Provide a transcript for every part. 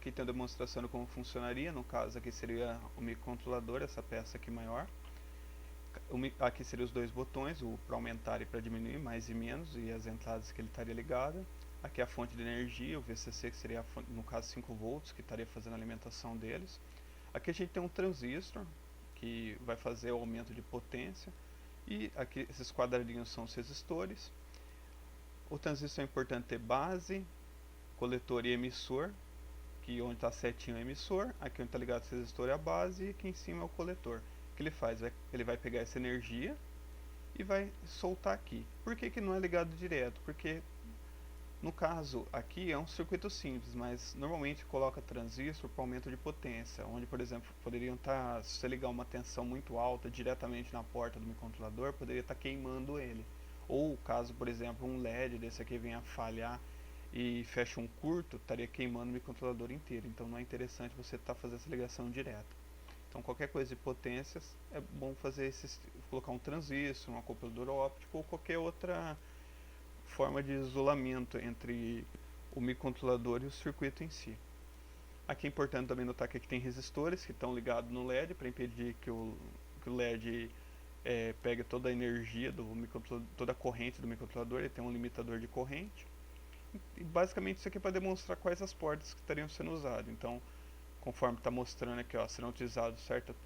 Aqui tem a demonstração de como funcionaria. No caso aqui seria o microcontrolador, essa peça aqui maior. Aqui seriam os dois botões, o para aumentar e para diminuir, mais e menos, e as entradas que ele estaria ligado. Aqui a fonte de energia, o VCC, que seria no caso 5 volts, que estaria fazendo a alimentação deles. Aqui a gente tem um transistor, que vai fazer o aumento de potência. E aqui esses quadradinhos são os resistores. O transistor é importante ter base, coletor e emissor, que onde está setinho é o emissor, aqui onde está ligado o resistor é a base e aqui em cima é o coletor. O que ele faz? Ele vai pegar essa energia e vai soltar aqui. Por que não é ligado direto? Porque no caso aqui é um circuito simples, mas normalmente coloca transistor para aumento de potência, onde por exemplo poderiam estar, se você ligar uma tensão muito alta diretamente na porta do microcontrolador, poderia estar queimando ele. Ou caso por exemplo um LED desse aqui venha a falhar e fecha um curto, estaria queimando o microcontrolador inteiro. Então não é interessante você estar fazendo essa ligação direta. Então qualquer coisa de potências é bom fazer colocar um transistor, um acoplador óptico ou qualquer outra forma de isolamento entre o microcontrolador e o circuito em si. Aqui é importante também notar que aqui tem resistores que estão ligados no LED para impedir que o LED pegue toda a energia do microcontrolador, toda a corrente do microcontrolador. Ele tem um limitador de corrente. E basicamente isso aqui é para demonstrar quais as portas que estariam sendo usadas. Então, conforme está mostrando aqui, ó, serão utilizados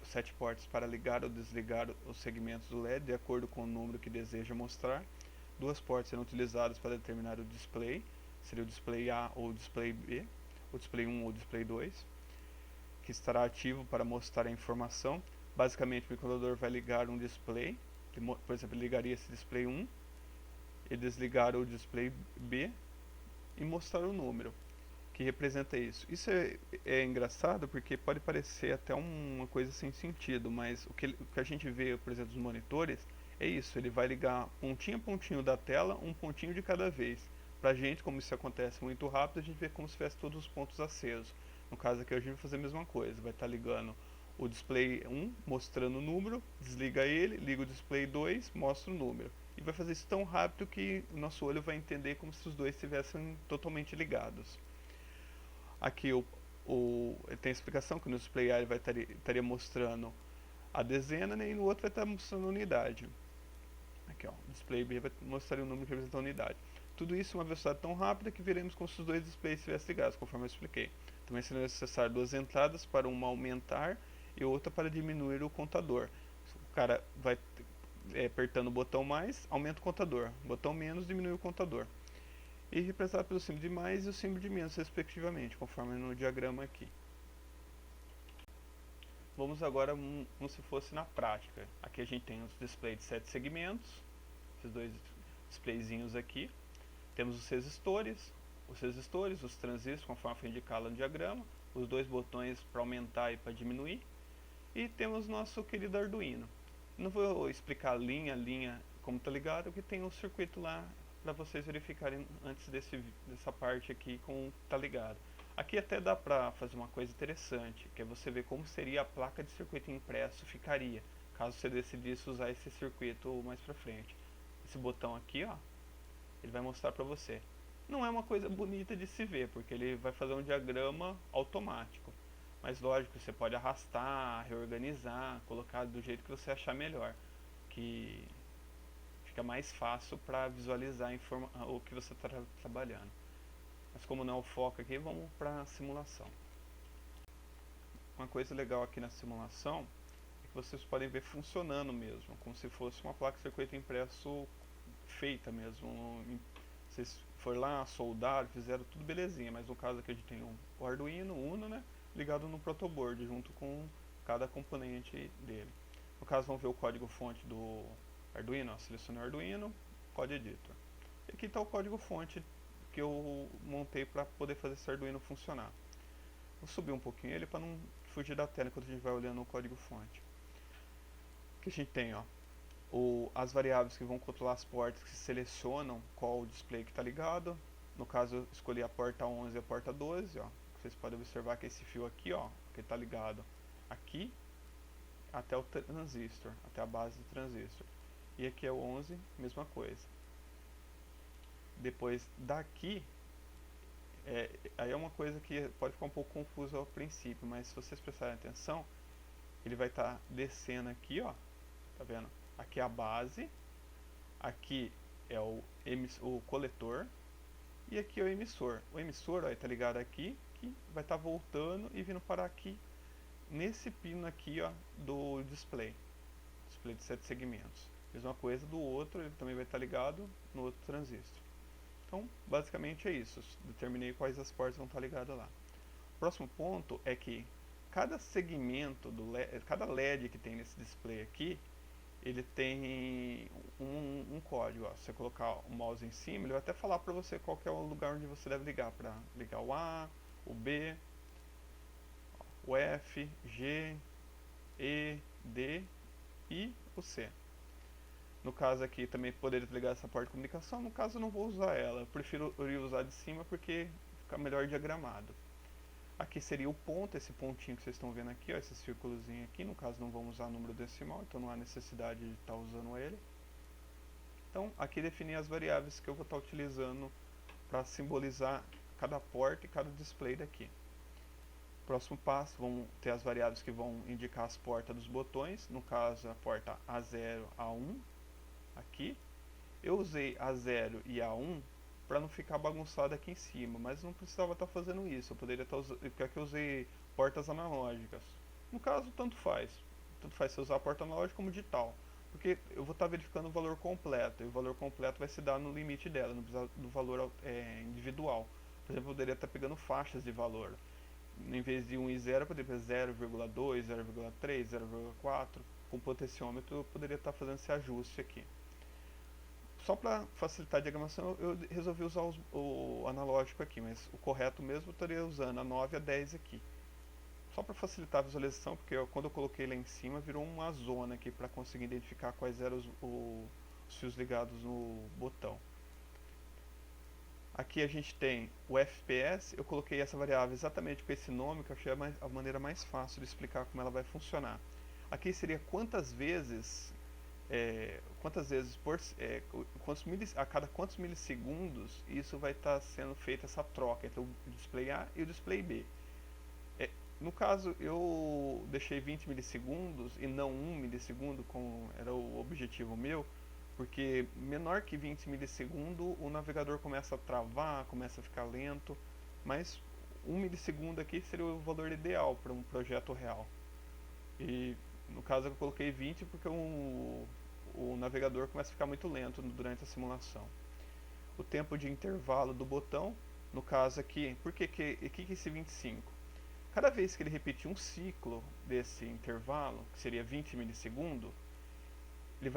7 portas para ligar ou desligar os segmentos do LED de acordo com o número que deseja mostrar. 2 portas serão utilizadas para determinar o display, seria o display A ou o display B, o display 1 ou o display 2, que estará ativo para mostrar a informação. Basicamente, o microcontrolador vai ligar um display, por exemplo, ele ligaria esse display 1 e desligar o display B e mostrar o número que representa isso. Isso é engraçado porque pode parecer até uma coisa sem sentido, mas o que a gente vê, por exemplo, nos monitores, é isso, ele vai ligar pontinho a pontinho da tela, um pontinho de cada vez. Pra gente, como isso acontece muito rápido, a gente vê como se tivesse todos os pontos acesos. No caso aqui a gente vai fazer a mesma coisa, vai estar ligando o display 1, mostrando o número, desliga ele, liga o display 2, mostra o número. E vai fazer isso tão rápido que o nosso olho vai entender como se os dois estivessem totalmente ligados. Aqui tem a explicação que no display A ele estaria mostrando a dezena, né, e no outro vai estar mostrando a unidade. Aqui, ó, o display B vai mostrar o número que representa a unidade. Tudo isso em uma velocidade tão rápida que veremos como se os dois displays estivessem ligados, conforme eu expliquei. Também será necessário 2 entradas para uma aumentar e outra para diminuir o contador. O cara vai apertando o botão mais, aumenta o contador. Botão menos, diminui o contador. E representado pelo símbolo de mais e o símbolo de menos, respectivamente, conforme no diagrama aqui. Vamos agora como se fosse na prática. Aqui a gente tem os displays de 7 segmentos, esses dois displayzinhos aqui. Temos os resistores, os transistores, conforme foi indicado no diagrama, os 2 botões para aumentar e para diminuir. E temos nosso querido Arduino. Não vou explicar linha a linha como está ligado, porque tem um circuito lá para vocês verificarem antes dessa parte aqui como está ligado. Aqui até dá para fazer uma coisa interessante, que é você ver como seria a placa de circuito impresso ficaria, caso você decidisse usar esse circuito mais para frente. Esse botão aqui, ó, ele vai mostrar para você. Não é uma coisa bonita de se ver, porque ele vai fazer um diagrama automático. Mas lógico, você pode arrastar, reorganizar, colocar do jeito que você achar melhor, que fica mais fácil para visualizar o que você está trabalhando. Mas como não é o foco aqui, vamos para a simulação. Uma coisa legal aqui na simulação é que vocês podem ver funcionando mesmo, como se fosse uma placa de circuito impresso feita mesmo. Vocês foram lá, soldaram, fizeram tudo belezinha, mas no caso aqui a gente tem o Arduino Uno, né, ligado no protoboard, junto com cada componente dele. No caso, vamos ver o código fonte do Arduino, ó, selecionei o Arduino, Code Editor. E aqui está o código fonte que eu montei para poder fazer esse Arduino funcionar. Vou subir um pouquinho ele para não fugir da tela enquanto a gente vai olhando o código fonte. Aqui a gente tem, ó, as variáveis que vão controlar as portas que selecionam qual display que está ligado. No caso, eu escolhi a porta 11 e a porta 12, ó. Vocês podem observar que esse fio aqui, ó, que está ligado aqui até o transistor, até a base do transistor. E aqui é o 11, mesma coisa. Depois daqui, Aí é uma coisa que pode ficar um pouco confuso ao princípio, mas se vocês prestarem atenção, ele vai estar descendo aqui, ó, tá vendo? Aqui é a base, aqui é o coletor e aqui é o emissor. O emissor, ó, está ligado aqui, que vai estar voltando e vindo parar aqui nesse pino aqui, ó, do display de 7 segmentos. Mesma coisa do outro, ele também vai estar ligado no outro transistor. Então, basicamente é isso. Determinei quais as portas vão estar ligadas lá. O próximo ponto é que cada segmento do LED, cada LED que tem nesse display aqui, ele tem um código. Ó. Se você colocar o mouse em cima, ele vai até falar para você qual que é o lugar onde você deve ligar, para ligar o A, o B, o F, G, E, D e o C. No caso aqui também poderia ligar essa porta de comunicação, no caso eu não vou usar ela, eu prefiro usar de cima porque fica melhor diagramado. Aqui seria o ponto, esse pontinho que vocês estão vendo aqui, ó, esse círculozinho aqui, no caso não vamos usar número decimal, então não há necessidade de estar usando ele. Então aqui definir as variáveis que eu vou estar utilizando para simbolizar cada porta e cada display daqui. Próximo passo, vamos ter as variáveis que vão indicar as portas dos botões, no caso a porta A0, A1, aqui. Eu usei A0 e A1 para não ficar bagunçado aqui em cima, mas não precisava estar fazendo isso, eu poderia estar usando, porque aqui eu usei portas analógicas. No caso, tanto faz se usar a porta analógica como digital, porque eu vou estar verificando o valor completo, e o valor completo vai se dar no limite dela, não precisa do valor individual. Por exemplo, eu poderia estar pegando faixas de valor. Em vez de 1 e 0, eu poderia ter 0,2, 0,3, 0,4. Com o potenciômetro eu poderia estar fazendo esse ajuste aqui. Só para facilitar a diagramação, eu resolvi usar o analógico aqui, mas o correto mesmo eu estaria usando a 9 e a 10 aqui. Só para facilitar a visualização, porque quando eu coloquei lá em cima, virou uma zona aqui para conseguir identificar quais eram os fios ligados no botão. Aqui a gente tem o FPS, eu coloquei essa variável exatamente com esse nome, que eu achei a maneira mais fácil de explicar como ela vai funcionar. Aqui seria quantas vezes a cada quantos milissegundos isso vai estar sendo feita essa troca entre o display A e o display B. No caso, eu deixei 20 milissegundos e não 1 milissegundo, como era o objetivo meu, porque menor que 20 milissegundos o navegador começa a travar, começa a ficar lento, mas 1 milissegundo aqui seria o valor ideal para um projeto real. E no caso eu coloquei 20 porque o navegador começa a ficar muito lento durante a simulação. O tempo de intervalo do botão, no caso aqui, por que esse 25? Cada vez que ele repetir um ciclo desse intervalo, que seria 20 milissegundos, ele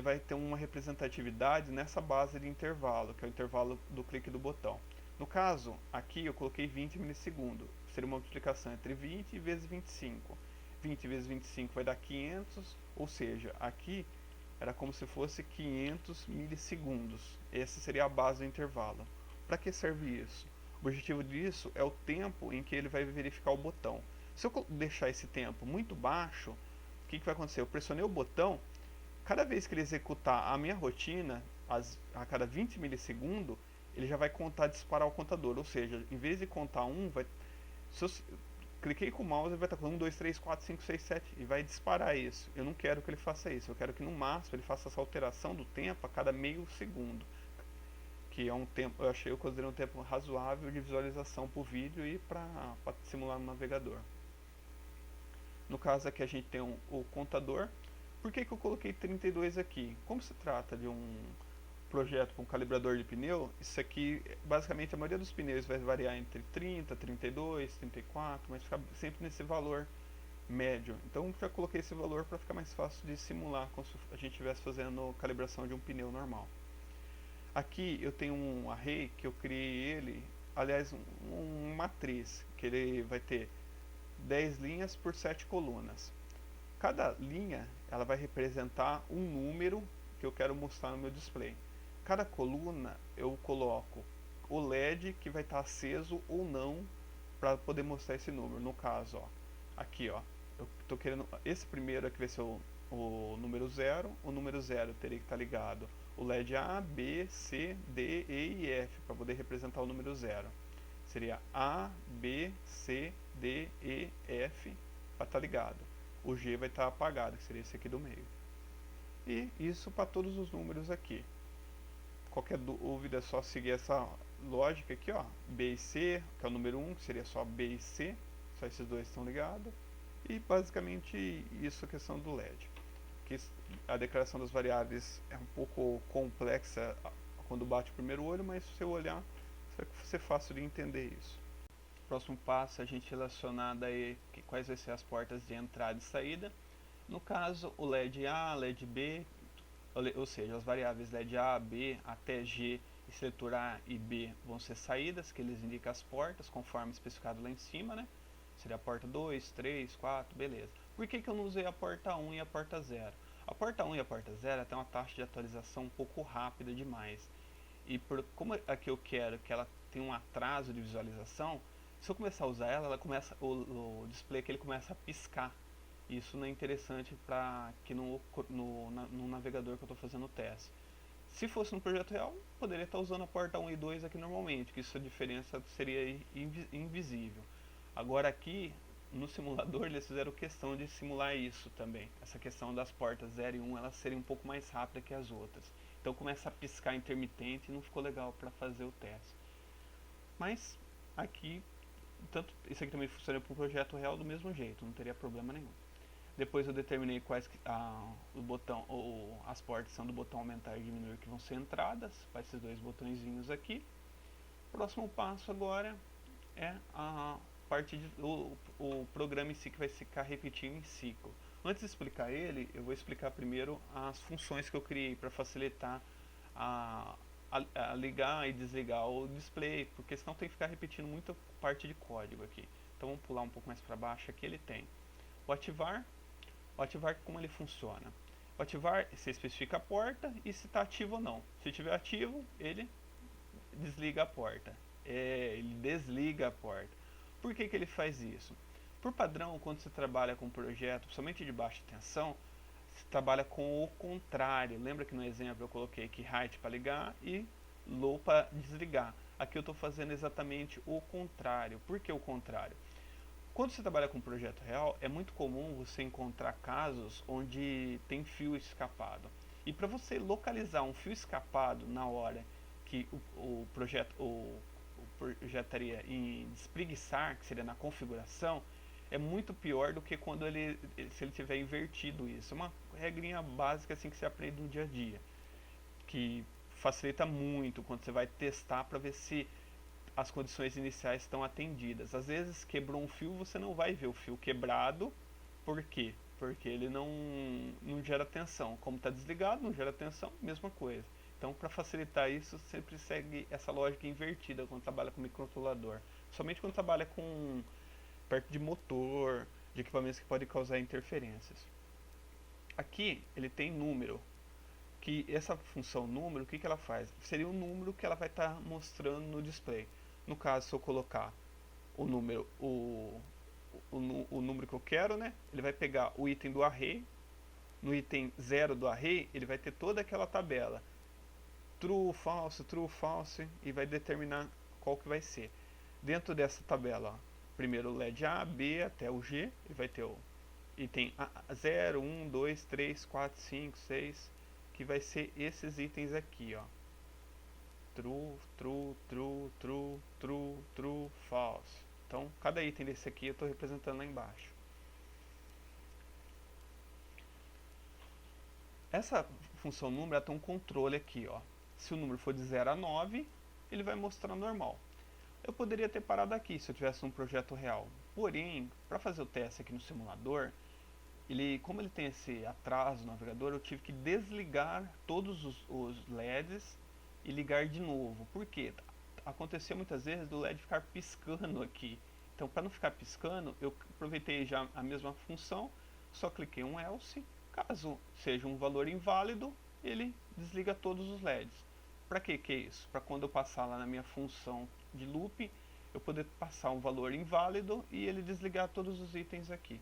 vai ter uma representatividade nessa base de intervalo, que é o intervalo do clique do botão. No caso, aqui eu coloquei 20 milissegundos, seria uma multiplicação entre 20 vezes 25. 20 vezes 25 vai dar 500, ou seja, aqui era como se fosse 500 milissegundos. Essa seria a base do intervalo. Para que serve isso? O objetivo disso é o tempo em que ele vai verificar o botão. Se eu deixar esse tempo muito baixo, o que vai acontecer? Eu pressionei o botão, cada vez que ele executar a minha rotina, a cada 20 milissegundos, ele já vai disparar o contador. Ou seja, em vez de contar 1, se eu cliquei com o mouse, ele vai estar com 1, 2, 3, 4, 5, 6, 7 e vai disparar isso. Eu não quero que ele faça isso, eu quero que no máximo ele faça essa alteração do tempo a cada meio segundo. Que é um tempo, eu considerei um tempo razoável de visualização para o vídeo e para simular no navegador. No caso aqui a gente tem o contador. Por que eu coloquei 32 aqui? Como se trata de um projeto com um calibrador de pneu, isso aqui, basicamente a maioria dos pneus vai variar entre 30, 32, 34, mas fica sempre nesse valor médio. Então já coloquei esse valor para ficar mais fácil de simular como se a gente estivesse fazendo calibração de um pneu normal. Aqui eu tenho um array que eu criei ele, aliás, uma matriz, que ele vai ter 10 linhas por 7 colunas. Cada linha ela vai representar um número que eu quero mostrar no meu display. Cada coluna eu coloco o LED que vai estar aceso ou não para poder mostrar esse número. No caso, ó, aqui, ó, eu estou querendo esse primeiro aqui vai ser o número 0. O número 0 teria que estar ligado o LED A, B, C, D, E e F para poder representar o número 0. Seria A, B, C, D, E, F para estar ligado. O G vai estar apagado, que seria esse aqui do meio. E isso para todos os números aqui. Qualquer dúvida é só seguir essa lógica aqui, ó. B e C, que é o número 1, que seria só B e C. Só esses dois estão ligados. E basicamente isso é a questão do LED. Que a declaração das variáveis é um pouco complexa quando bate o primeiro olho, mas se você olhar, vai ser fácil de entender isso. Próximo passo é a gente relacionar daí quais vão ser as portas de entrada e saída. No caso, o LED A, LED B, ou seja, as variáveis LED A, B até G e seletor A e B vão ser saídas, que eles indicam as portas, conforme especificado lá em cima, né? Seria a porta 2, 3, 4, beleza. Por que eu não usei a porta 1 e a porta 0? A porta 1 e a porta 0 tem uma taxa de atualização um pouco rápida demais. E como aqui eu quero que ela tenha um atraso de visualização, se eu começar a usar ela começa, o display aqui ele começa a piscar. Isso não é interessante para que no navegador que eu estou fazendo o teste. Se fosse no projeto real, poderia estar usando a porta 1 e 2 aqui normalmente, que isso a diferença seria invisível. Agora aqui, no simulador, eles fizeram questão de simular isso também. Essa questão das portas 0 e 1, elas serem um pouco mais rápidas que as outras. Então começa a piscar intermitente e não ficou legal para fazer o teste. Mas aqui, tanto isso aqui também funciona para o projeto real do mesmo jeito, não teria problema nenhum. Depois eu determinei quais o botão ou as portas são do botão aumentar e diminuir que vão ser entradas, para esses dois botõezinhos aqui. Próximo passo agora é a parte o programa em si que vai ficar repetindo em ciclo. Antes de explicar ele, eu vou explicar primeiro as funções que eu criei para facilitar a ligar e desligar o display, porque senão tem que ficar repetindo muita parte de código aqui. Então vamos pular um pouco mais para baixo, aqui ele tem o ativar como ele funciona. O ativar, você especifica a porta e se está ativo ou não. Se estiver ativo, ele desliga a porta. Ele desliga a porta. Por que ele faz isso? Por padrão, quando você trabalha com um projeto, principalmente de baixa tensão, você trabalha com o contrário. Lembra que no exemplo eu coloquei aqui high para ligar e low para desligar. Aqui eu estou fazendo exatamente o contrário. Por que o contrário? Quando você trabalha com um projeto real, é muito comum você encontrar casos onde tem fio escapado. E para você localizar um fio escapado na hora que o projeto estaria em despreguiçar, que seria na configuração, é muito pior do que quando se ele tiver invertido isso. É uma regrinha básica assim que você aprende no dia a dia, que facilita muito quando você vai testar para ver se as condições iniciais estão atendidas. Às vezes quebrou um fio, você não vai ver o fio quebrado. Por quê? Porque ele não gera tensão. Como está desligado, não gera tensão, mesma coisa. Então, para facilitar isso, sempre segue essa lógica invertida quando trabalha com microcontrolador. Somente quando trabalha com perto de motor, de equipamentos que podem causar interferências. Aqui ele tem número. Que essa função número, o que ela faz? Seria um número que ela vai estar mostrando no display. No caso, se eu colocar o número, o número que eu quero, né? Ele vai pegar o item do array. No item 0 do array, ele vai ter toda aquela tabela. True, false, e vai determinar qual que vai ser. Dentro dessa tabela, ó, primeiro o LED A, B até o G, ele vai ter o item 0, 1, 2, 3, 4, 5, 6, que vai ser esses itens aqui, ó. True, true, true, true, true, true, false. Então, cada item desse aqui eu estou representando lá embaixo. Essa função número tem um controle aqui, ó. Se o número for de 0 a 9, ele vai mostrar normal. Eu poderia ter parado aqui se eu tivesse um projeto real. Porém, para fazer o teste aqui no simulador, como ele tem esse atraso no navegador, eu tive que desligar todos os LEDs e ligar de novo. Por quê? Acontecia muitas vezes do LED ficar piscando aqui. Então, para não ficar piscando, eu aproveitei já a mesma função, só cliquei um else. Caso seja um valor inválido, ele desliga todos os LEDs. Para que é isso? Para quando eu passar lá na minha função de loop, eu poder passar um valor inválido e ele desligar todos os itens aqui.